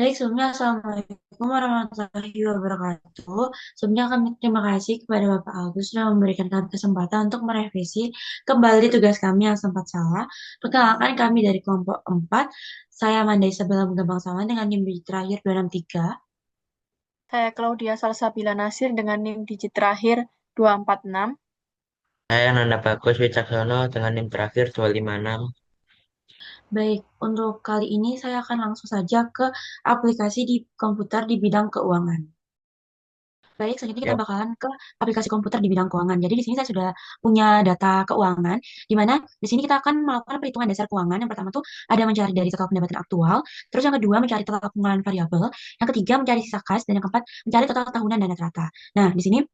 Baik, sebelumnya Assalamualaikum warahmatullahi wabarakatuh. Sebelumnya kami terima kasih kepada Bapak Agus sudah memberikan kami kesempatan untuk merevisi kembali tugas kami yang sempat salah. Perkenalkan kami dari kelompok 4. Saya Manda Isabella Gambang Sama dengan NIM digit terakhir 263. Saya Claudia Salsabila Nasir dengan NIM digit terakhir 246. Saya Nanda Bagus Wicaksono dengan NIM terakhir 256. Baik, untuk kali ini saya akan langsung saja ke aplikasi di komputer di bidang keuangan. Baik, selanjutnya kita Ya, bakalan ke aplikasi komputer di bidang keuangan. Jadi di sini saya sudah punya data keuangan, di mana di sini kita akan melakukan perhitungan dasar keuangan. Yang pertama tuh ada mencari dari total pendapatan aktual, terus yang kedua mencari total pengeluaran variabel, yang ketiga mencari sisa kas, dan yang keempat mencari total tahunan dan rata. Nah, di sini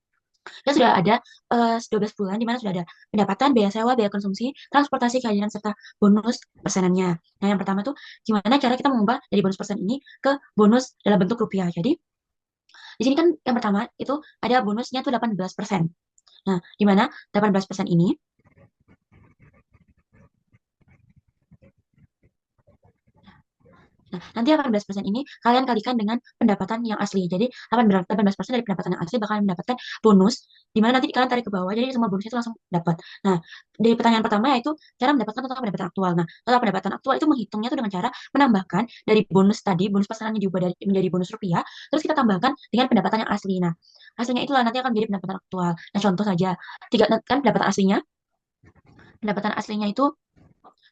kita sudah ada 12 bulan, di mana sudah ada pendapatan, biaya sewa, biaya konsumsi, transportasi, kehadiran, serta bonus persenannya. Nah, yang pertama tuh gimana cara kita mengubah dari bonus persen ini ke bonus dalam bentuk rupiah. Jadi, di sini kan yang pertama itu ada bonusnya tuh 18%. Nah, di mana 18% ini, nah, nanti 18% ini kalian kalikan dengan pendapatan yang asli. Jadi 18% dari pendapatan yang asli bakalan mendapatkan bonus, di mana nanti kalian tarik ke bawah, jadi semua bonusnya itu langsung dapat. Nah, dari pertanyaan pertama yaitu cara mendapatkan total pendapatan aktual. Nah, total pendapatan aktual itu menghitungnya tuh dengan cara menambahkan dari bonus tadi, bonus pasangannya diubah dari, menjadi bonus rupiah, terus kita tambahkan dengan pendapatan yang asli. Nah, hasilnya itulah nanti akan menjadi pendapatan aktual. Nah, contoh saja, tiga kan pendapatan aslinya itu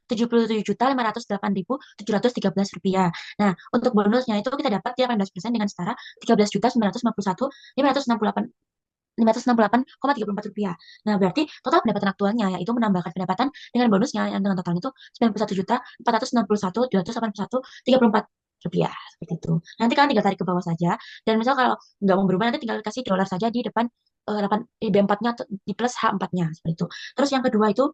77.508.713 rupiah. Nah, untuk bonusnya itu kita dapat 18% dengan setara 13.991.568 rupiah. Nah, berarti total pendapatan aktualnya yaitu menambahkan pendapatan dengan bonusnya yang dengan totalnya itu 91.461.281.34 rupiah seperti itu. Nanti kalian tinggal tarik ke bawah saja, dan misal kalau nggak mau berubah nanti tinggal kasih dolar saja di depan 8 B4-nya di plus H4-nya seperti itu. Terus yang kedua itu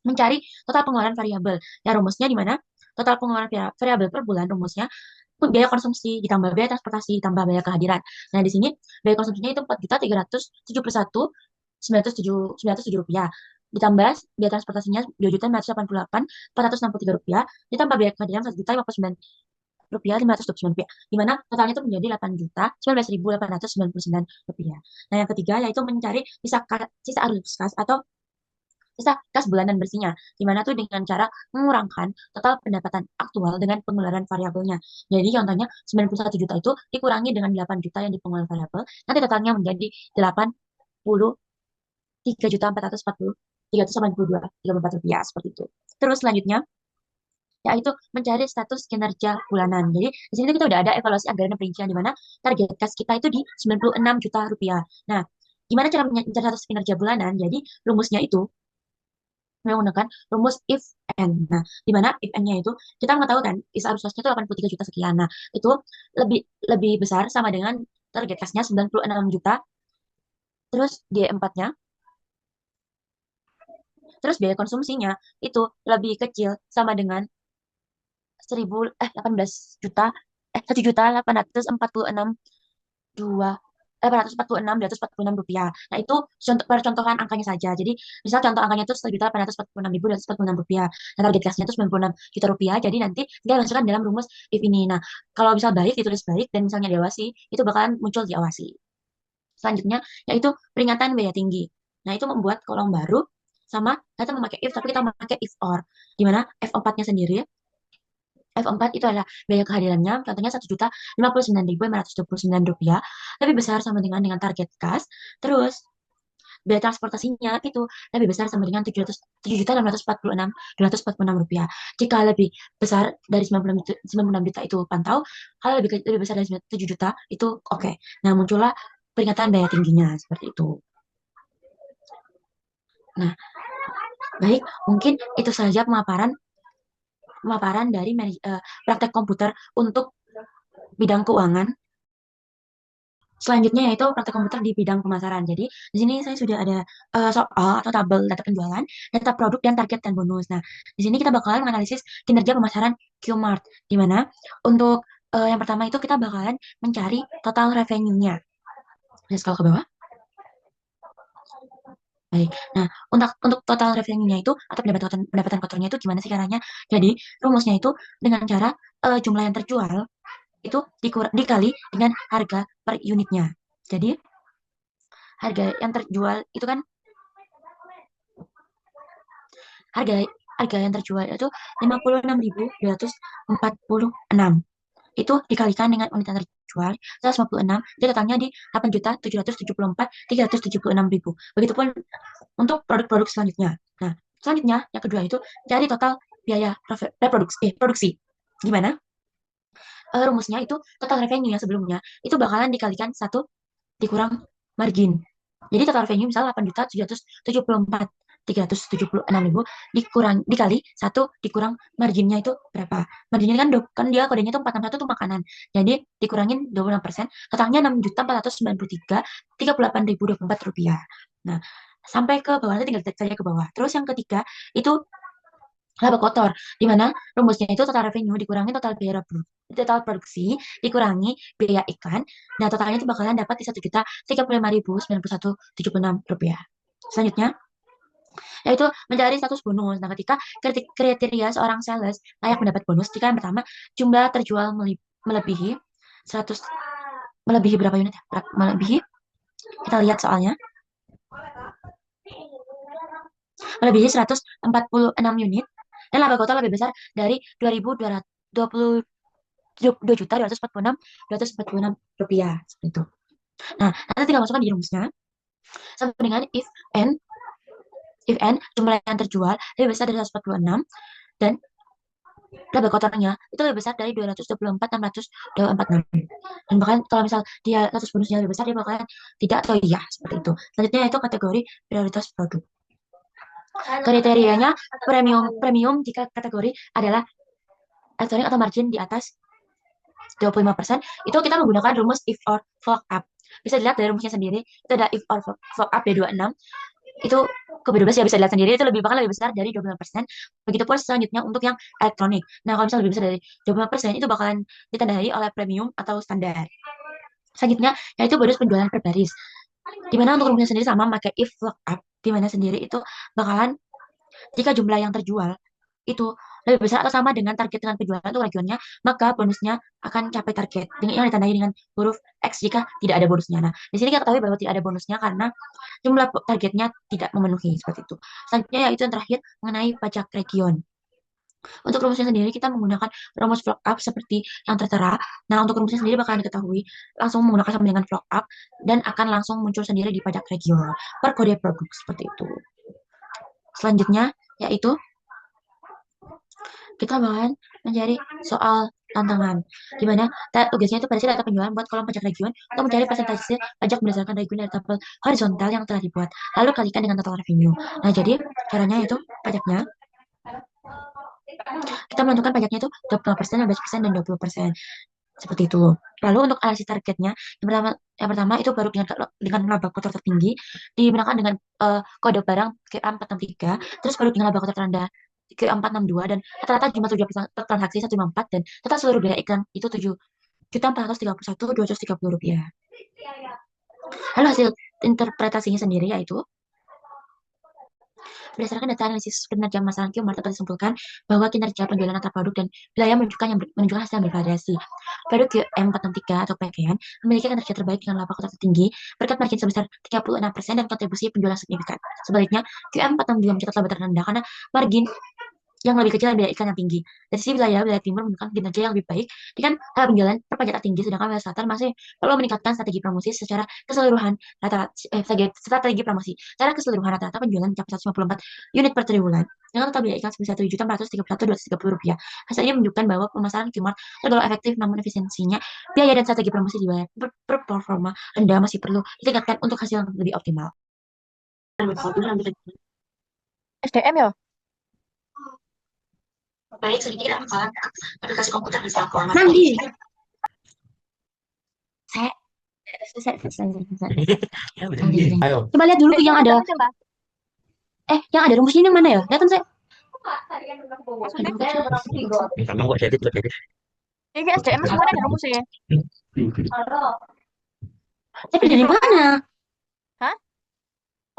mencari total pengeluaran variabel. Ya, rumusnya di mana total pengeluaran variabel per bulan rumusnya biaya konsumsi ditambah biaya transportasi ditambah biaya kehadiran. Nah, di sini biaya konsumsinya itu 4.371.907 rupiah. Ditambah biaya transportasinya 2.988.463 rupiah. Ditambah biaya kehadiran 1.059 rupiah 529 rupiah. Di mana totalnya itu menjadi 8.019.899 rupiah. Nah, yang ketiga yaitu mencari sisa arus kas atau sisa kas bulanan bersihnya, di mana tuh dengan cara mengurangkan total pendapatan aktual dengan pengeluaran variabelnya. Jadi contohnya 91 juta itu dikurangi dengan 8 juta yang di pengeluaran variabel, nanti totalnya menjadi 83.440.382.34 rupiah seperti itu. Terus selanjutnya yaitu mencari status kinerja bulanan. Jadi di sini kita udah ada evaluasi anggaran dan perincian di mana target kas kita itu di 96 juta rupiah. Nah, gimana cara mencari status kinerja bulanan? Jadi rumusnya itu menggunakan rumus if and. Nah, di mana if and-nya itu kita mengetahui kan is arus losnya itu 83 juta sekian. Nah, itu lebih lebih besar sama dengan target kasnya 96 juta, terus D4-nya, terus biaya konsumsinya itu lebih kecil sama dengan 18 juta, 1.846 dua 846.246 rupiah. Nah, itu contoh percontohan angkanya saja. Jadi, misal contoh angkanya itu 1.846.246 rupiah. Nah, target gasnya itu 96 juta rupiah. Jadi, nanti tinggal masukkan dalam rumus if ini. Nah, kalau misal baik, ditulis baik, dan misalnya diawasi, itu bakalan muncul diawasi. Selanjutnya, yaitu peringatan biaya tinggi. Nah, itu membuat kolom baru sama kita memakai if, tapi kita memakai if or. Di mana F4-nya sendiri F4 itu adalah biaya kehadirannya, contohnya 1.059.529 rupiah, lebih besar sama dengan target kas. Terus biaya transportasinya itu lebih besar sama dengan 7.646.246 rupiah. Jika lebih besar dari 96 juta itu pantau, kalau lebih besar dari 7 juta itu oke. Nah, muncullah peringatan biaya tingginya seperti itu. Nah, baik, mungkin itu saja pemaparan pemaparan dari praktek komputer untuk bidang keuangan. Selanjutnya yaitu praktek komputer di bidang pemasaran. Jadi di sini saya sudah ada soal atau tabel data penjualan, data produk dan target dan bonus. Nah, di sini kita bakalan menganalisis kinerja pemasaran Qmart, di mana untuk yang pertama itu kita bakalan mencari total revenue-nya. Nah, scroll ke bawah. Baik. Nah, untuk total revenue-nya itu atau pendapatan pendapatan kotornya itu gimana sih caranya? Jadi rumusnya itu dengan cara jumlah yang terjual itu dikali dengan harga per unitnya. Jadi harga yang terjual itu kan harga harga yang terjual itu 56.246. Itu dikalikan dengan unit yang terjual 156, jadi totalnya di 8.774.376.000. Begitupun untuk produk-produk selanjutnya. Nah, selanjutnya yang kedua itu cari total biaya produksi. Gimana? Rumusnya itu total revenue yang sebelumnya itu bakalan dikalikan satu dikurang margin. Jadi total revenue misal 8.774.376.000 dikali satu dikurang marginnya itu berapa? Marginnya kan kan dia kodenya itu 461 tuh makanan. Jadi dikurangin 26%, totalnya 6.493.38.024 rupiah. Nah, sampai ke bawah tinggal dicek saja ke bawah. Terus yang ketiga itu laba kotor, di mana rumusnya itu total revenue dikurangi total produksi dikurangi biaya iklan. Nah, totalnya itu bakalan dapat di 1.035.091.76 rupiah. Selanjutnya, yaitu mencari status bonus. Nah, ketika kriteria seorang sales layak mendapat bonus jika yang pertama jumlah terjual melebihi 100 melebihi berapa unit ya? Melebihi, kita lihat soalnya, melebihi 146 unit dan laba total lebih besar dari 2.246 rupiah seperti itu. Nah, nanti tinggal masukkan di rumusnya sama dengan if n jumlah yang terjual lebih besar dari 146 dan laba kotornya itu lebih besar dari 224.646. Dan bahkan kalau misal dia status bonusnya lebih besar, dia bakalan tidak atau iya seperti itu. Selanjutnya itu kategori prioritas produk. Kriterianya premium jika kategori adalah earning atau margin di atas 25%, itu kita menggunakan rumus if or fuck up. Bisa dilihat dari rumusnya sendiri, itu ada if or fuck up B26, itu ke B12 ya, bisa dilihat sendiri, itu bahkan lebih besar dari 25%. Begitupun selanjutnya untuk yang elektronik. Nah, kalau misalnya lebih besar dari 25%, itu bakalan ditandai oleh premium atau standar. Selanjutnya, yaitu bonus penjualan per baris. Dimana untuk rumusnya sendiri sama, pakai if fuck up, dimana sendiri itu bakalan jika jumlah yang terjual itu lebih besar atau sama dengan target dengan penjualan untuk regionnya, maka bonusnya akan capai target dengan yang ditandai dengan huruf X jika tidak ada bonusnya. Nah, di sini kita ketahui bahwa tidak ada bonusnya karena jumlah targetnya tidak memenuhi seperti itu. Selanjutnya yaitu yang terakhir mengenai pajak region. Untuk rumusnya sendiri kita menggunakan rumus flock up seperti yang tertera. Nah, untuk rumusnya sendiri bakalan diketahui langsung menggunakan sama dengan flock up dan akan langsung muncul sendiri di pajak regional per kode produk seperti itu. Selanjutnya yaitu kita bakalan mencari soal tantangan, di mana tugasnya itu pada data penjualan buat kolom pajak region untuk mencari persentase pajak berdasarkan region dari tabel horizontal yang telah dibuat, lalu kalikan dengan total revenue. Nah, jadi caranya itu pajaknya, kita menentukan pajaknya itu 20%, 15%, dan 20%. Seperti itu. Lalu untuk analisis targetnya, yang pertama itu baru dengan laba kotor tertinggi digunakan dengan kode barang QA463, terus baru dengan laba kotor terendah QA462, dan rata-rata jumlah tujuan transaksi 154, dan total seluruh biaya iklan itu 7.431.230 rupiah. Lalu hasil interpretasinya sendiri yaitu berdasarkan data analisis kinerja masalah Q-Mart dapat disimpulkan bahwa kinerja penjualan antar produk dan wilayah menunjukkan hasil yang bervariasi. Produk QM463 atau pakaian memiliki kinerja terbaik dengan laba kotor tertinggi berkat margin sebesar 36% dan kontribusi penjualan signifikan. Sebaliknya, QM462 mencatat laba terendah karena margin yang lebih kecil dan biaya iklan yang tinggi. Dari sisi wilayah timur menunjukkan kinerja yang lebih baik dengan penjualan per pajak tinggi, sedangkan wilayah selatan masih perlu meningkatkan strategi promosi secara keseluruhan. Strategi promosi secara keseluruhan rata-rata penjualan mencapai 154 unit per triwulan dengan total biaya iklan sebesar 7.431.230 rupiah. Hasil ini menunjukkan bahwa pemasaran Qmart tergolong efektif, namun efisiensinya biaya dan strategi promosi di wilayah performa rendah masih perlu ditingkatkan untuk hasil yang lebih optimal. SDM ya? Baik, sedikit apa aplikasi komputer bisa keuangan. Nanti. Saya. Ayo, Coba lihat dulu yang ada. Yang ada rumusnya ini yang mana ya? Lihat saya. kamu kok jadi tuh jadi. Ini SDM semuanya ada rumusnya. Tapi dari mana? Hah?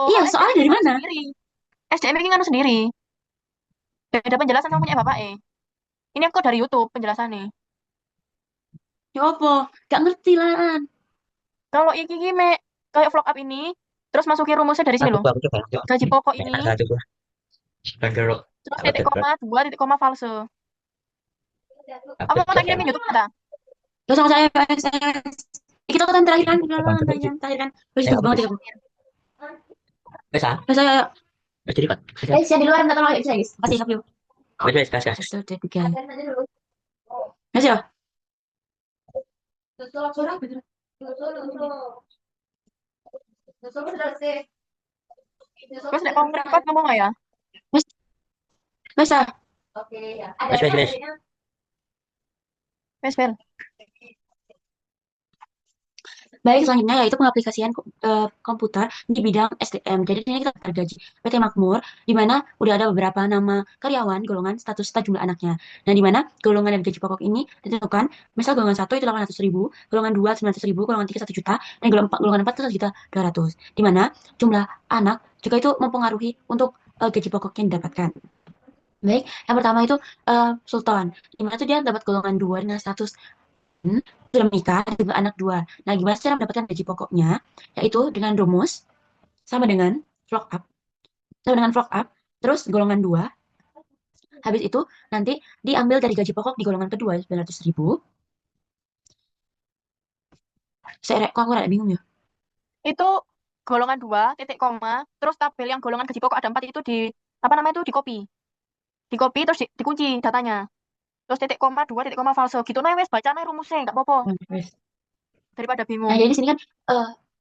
Oh, Iya, kalau soalnya SDM dari nganu mana? sendiri. SDM ini nganu sendiri. Beda penjelasan sama punya Bapak. Ini aku dari YouTube penjelasannya. Ya apa? Gak ngerti lah. Kalau iki kayak vlog up ini, terus masukin rumusnya dari sini Aku loh. aku coba aku coba. Gaji pokok Ya, ini, satu gua. Sebentar dulu. terus Aku titik coba. koma, dua titik koma false. Aku Apa mau tak coba. kirimin YouTube kita? Terus sama saya kita kan terakhir kan, kita Abang kan coba sih. terakhir kan. Terus itu Aku banget bisa. ya aku. Bisa. Terus saya, Jadi kan. Bisa. guys, yang di luar minta tolong ya, bisa guys. Kasih, love you. Bisa, bisa, bisa. Episode 3. Masih ya? Terus nek mau ngerekord ngomong nggak ya? Mas, masa? Bisa, bisa, bisa. Wes, Bel. Baik, selanjutnya yaitu pengaplikasian komputer di bidang SDM. Jadi ini kita gaji PT Makmur, di mana udah ada beberapa nama karyawan, golongan, status, serta jumlah anaknya. Nah, di mana golongan dan gaji pokok ini ditentukan, misal golongan 1 itu 800.000, golongan 2 900.000, golongan 3 1 juta, dan golongan 4 itu 1.200.000. Di mana jumlah anak juga itu mempengaruhi untuk gaji pokok yang didapatkan. Baik, yang pertama itu Sultan, di mana tuh dia dapat golongan 2 dengan status sudah menikah dan juga anak dua. Nah, gimana cara mendapatkan gaji pokoknya? Yaitu dengan rumus sama dengan vlog up, sama dengan vlog up, terus golongan dua. Habis itu nanti diambil dari gaji pokok di golongan kedua 900.000. Kok aku rada bingung ya? Itu golongan dua titik koma, terus tabel yang golongan gaji pokok ada 4 itu di apa namanya itu di copy. Di copy terus dikunci datanya. Terus titik koma dua titik koma false. Gitu nah wes bacanya rumusnya nggak apa-apa Nah, wes. daripada Nah, bingung. jadi di sini kan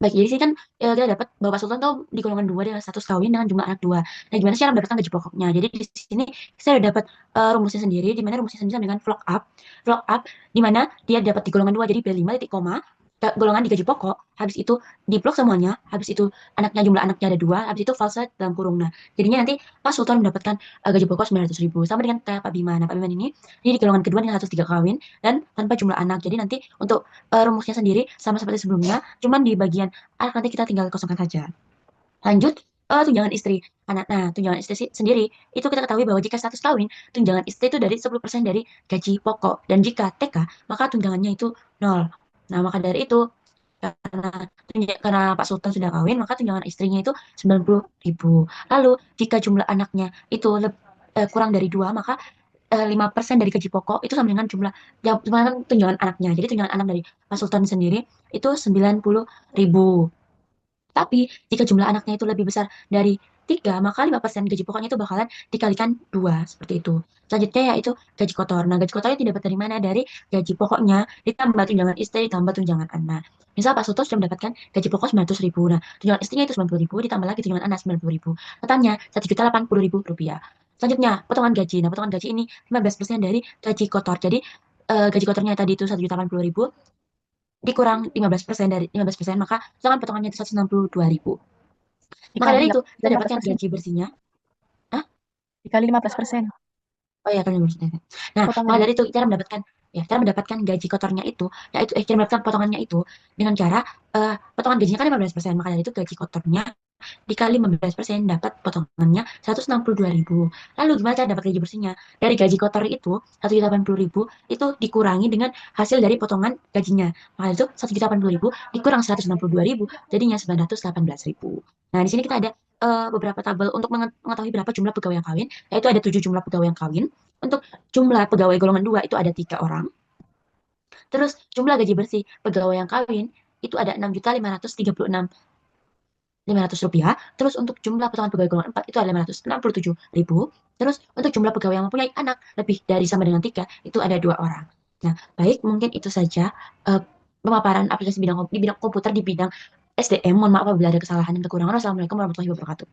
baik, jadi di sini kan kita dapat Bapak Sultan tuh di golongan dua dengan status kawin dengan jumlah anak dua. Nah, gimana cara mendapatkan gaji pokoknya? Jadi di sini saya udah dapat rumusnya sendiri, di mana rumusnya sendiri sama dengan vlog up. Vlog up di mana dia dapat di golongan dua jadi B5 titik koma golongan di gaji pokok, habis itu di blok semuanya, habis itu jumlah anaknya ada dua, habis itu false dalam kurung. Nah, jadinya nanti Pak Sultan mendapatkan gaji pokok 900.000 sama dengan kayak Pak Bima. Nah, Pak Bima ini di golongan kedua dengan 103 kawin dan tanpa jumlah anak. Jadi nanti untuk rumusnya sendiri sama seperti sebelumnya, cuman di bagian anak nanti kita tinggal kosongkan saja. Lanjut, tunjangan istri. Nah, tunjangan istri sendiri itu kita ketahui bahwa jika status kawin, tunjangan istri itu dari 10% dari gaji pokok, dan jika TK maka tunjangannya itu nol. Nah, maka dari itu karena karena Pak Sultan sudah kawin, maka tunjangan istrinya itu 90.000. Lalu jika jumlah anaknya itu kurang dari dua, maka 5% dari gaji pokok itu sama dengan jumlah yang sama dengan tunjangan anaknya. Jadi tunjangan anak dari Pak Sultan sendiri itu 90.000. Tapi jika jumlah anaknya itu lebih besar dari tiga, maka 5% gaji pokoknya itu bakalan dikalikan dua, seperti itu. Selanjutnya yaitu gaji kotor. Nah, gaji kotornya didapat dari mana? Dari gaji pokoknya ditambah tunjangan istri ditambah tunjangan anak. Misal Pak Soto sudah mendapatkan gaji pokok 900.000. Nah, tunjangan istrinya itu 90.000 ditambah lagi tunjangan anak 90.000. Totalnya 1.080.000 rupiah. Selanjutnya, potongan gaji. Nah, potongan gaji ini 15% dari gaji kotor. Jadi, gaji kotornya tadi itu 1.080.000 dikurang 15% dari 15%, maka misalkan potongannya itu 162.000. Maka Dikali dari ya, itu kita dapatkan 15%. gaji bersihnya. Hah? Dikali 15%. Oh ya, kalian bersihnya. Nah, maka Potongan. dari itu cara mendapatkan gaji kotornya itu, yaitu cara mendapatkan potongannya itu dengan cara potongan gajinya kan 15%, maka dari itu gaji kotornya dikali 15% dapat potongannya 162.000. Lalu gimana cara dapat gaji bersihnya? Dari gaji kotor itu 1.080.000 itu dikurangi dengan hasil dari potongan gajinya. Maka itu 1.080.000 dikurang 162.000 jadinya 918.000. Nah, di sini kita ada beberapa tabel untuk mengetahui berapa jumlah pegawai yang kawin, yaitu ada 7 jumlah pegawai yang kawin. Untuk jumlah pegawai golongan 2 itu ada 3 orang. Terus jumlah gaji bersih pegawai yang kawin itu ada 6.536.500 rupiah. Terus untuk jumlah potongan pegawai golongan 4 itu ada 567.000. Terus untuk jumlah pegawai yang mempunyai anak lebih dari sama dengan 3 itu ada 2 orang. Nah, baik, mungkin itu saja pemaparan aplikasi di bidang komputer di bidang SDM. Mohon maaf apabila ada kesalahan dan kekurangan. Wassalamualaikum warahmatullahi wabarakatuh.